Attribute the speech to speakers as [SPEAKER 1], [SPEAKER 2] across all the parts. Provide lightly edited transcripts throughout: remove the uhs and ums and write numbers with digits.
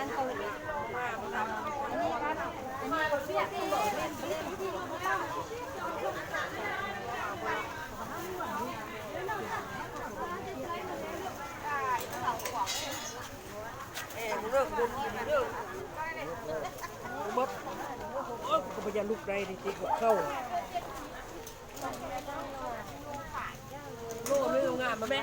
[SPEAKER 1] างเขาอันนี้เสียที่เล่นที่
[SPEAKER 2] เรื่องบุญเรื่องมดก็พยายามลุกได้จริงๆเข้าโล่ไม่เอางานมาแม่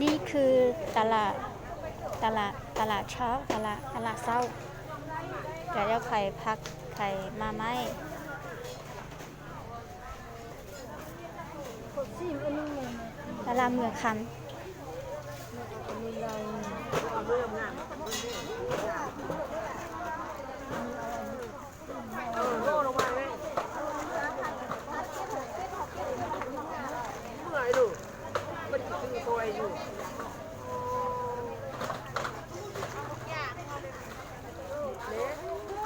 [SPEAKER 1] นี่คือตลาดเช้าตลาดเช้าจะเรียกไข่พักไข่มาไหมตลาดเมืองคำ
[SPEAKER 2] โล่ลงมาเลยเมื่อยดูมันคือตัวอยู่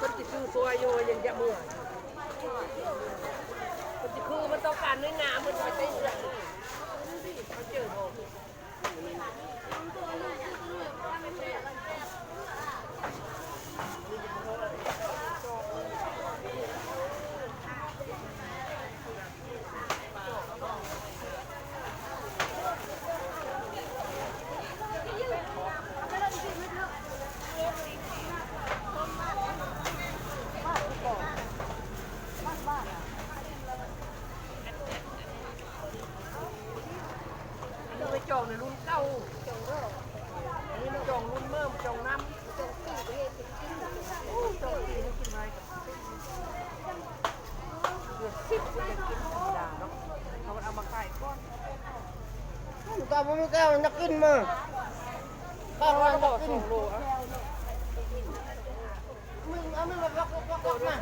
[SPEAKER 2] มันจะคือตัวอยู่ยังจะเมื่อยมันจะคือมันต้องการเนื้อหนามันไม่ใช่เรื่องมันเจอโไปจองในรุ่นเก่าอันนี้มันจองรุ่นเมื่อจองน้ำจองตีไปจองตีให้กินอะไรเดือดซิบจะกินธรรมดาเนาะเขาเอามาขายก้อนก็ไม่แก้วนักกินมาข้าวมันบอก2 โลอ่ะมึงเอาไม่มาล็อกมา